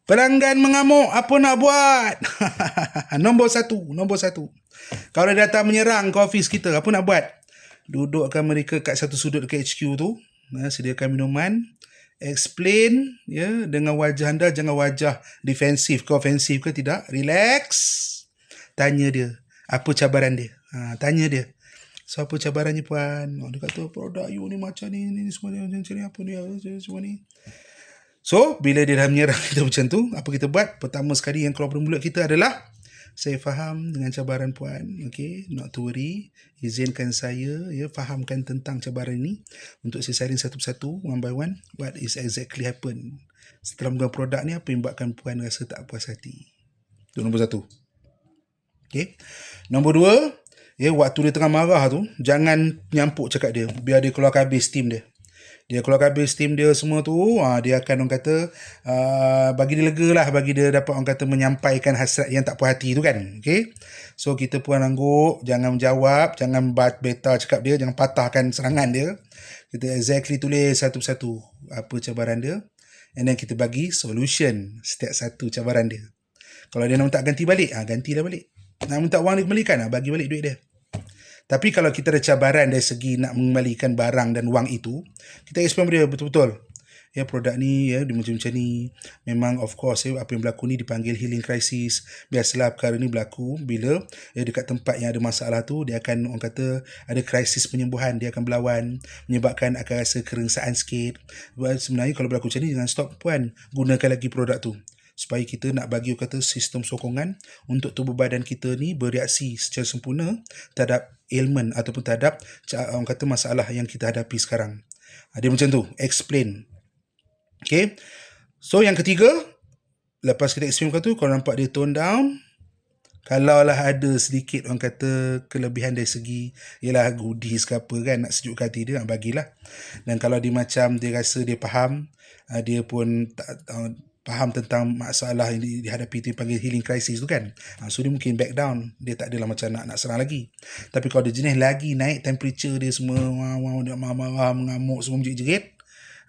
Pelanggan mengamuk, apa nak buat? Nombor satu. Kalau dia datang menyerang ke office kita, apa nak buat? Dudukkan mereka kat satu sudut dekat HQ tu, sediakan minuman, explain dengan wajah anda, jangan wajah defensif ke ofensif ke, tidak. Relax. Tanya dia, apa cabaran dia? Tanya dia. So, apa cabarannya puan? Dia kata, produk you ni macam ni semua ni, macam ni, apa ni, semua ni. So, bila dia dah menyerang kita macam tu, apa kita buat? Pertama sekali yang keluar dari mulut kita adalah, saya faham dengan cabaran puan. Okay, not to worry. Izinkan saya fahamkan tentang cabaran ini untuk saya sharing satu-satu, one by one, what is exactly happen. Setelah menggunakan produk ni, apa yang buatkan puan rasa tak puas hati. Itu nombor satu. Okay. Nombor dua, waktu dia tengah marah tu, jangan nyampuk cakap dia. Biar dia keluar habis steam dia. Dia keluar habis steam dia semua tu, dia akan orang kata, bagi dia lega lah, bagi dia dapat orang kata menyampaikan hasrat yang tak puas hati tu kan. Okay. So, kita pun angguk, jangan menjawab, jangan beta cakap dia, jangan patahkan serangan dia. Kita exactly tulis satu-satu apa cabaran dia. And then kita bagi solution setiap satu cabaran dia. Kalau dia nak minta ganti balik, gantilah balik. Nak minta wang dia kembalikan, bagi balik duit dia. Tapi kalau kita ada cabaran dari segi nak mengembalikan barang dan wang itu, kita explain dia betul-betul. Produk ni, dia macam-macam ni. Memang of course, apa yang berlaku ni dipanggil healing crisis. Biasalah perkara ni berlaku bila dekat tempat yang ada masalah tu, dia akan, orang kata, ada krisis penyembuhan. Dia akan berlawan, menyebabkan akan rasa kerengsaan sikit. Sebenarnya kalau berlaku macam ni, jangan stop puan. Gunakan lagi produk tu. Supaya kita nak bagi kata sistem sokongan untuk tubuh badan kita ni bereaksi secara sempurna terhadap ailment ataupun terhadap orang kata masalah yang kita hadapi sekarang. Dia macam tu, explain. Okay. So yang ketiga, lepas kita explain tu, kalau nampak dia tone down, kalaulah ada sedikit orang kata kelebihan dari segi goodies ke apa kan, nak sejukkan hati dia, bagilah. Dan kalau dia macam dia rasa dia faham, dia pun faham tentang masalah yang dihadapi tu, panggil healing crisis tu kan. So dia mungkin back down, dia tak adalah macam nak serang lagi. Tapi kalau dia jenis lagi naik temperature dia semua, dia marah-marah, mengamuk, semua menjerit-jerit,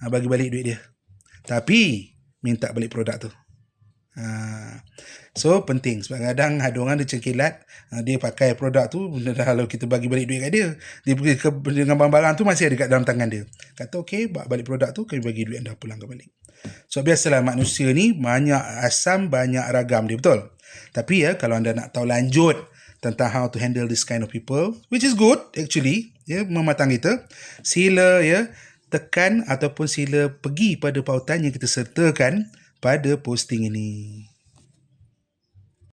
bagi balik duit dia. Tapi minta balik produk tu. So penting, sebab kadang ada orang dia cengkilat, dia pakai produk tu, kalau kita bagi balik duit kat dia, dia pergi dengan barang-barang tu masih ada kat dalam tangan dia, kata okey, balik produk tu, kami bagi duit anda, pulangkan balik. So biasalah manusia ni banyak asam, banyak ragam dia, betul. Tapi kalau anda nak tahu lanjut tentang how to handle this kind of people, which is good actually, mematang kita, sila tekan ataupun sila pergi pada pautan yang kita sertakan pada posting ini.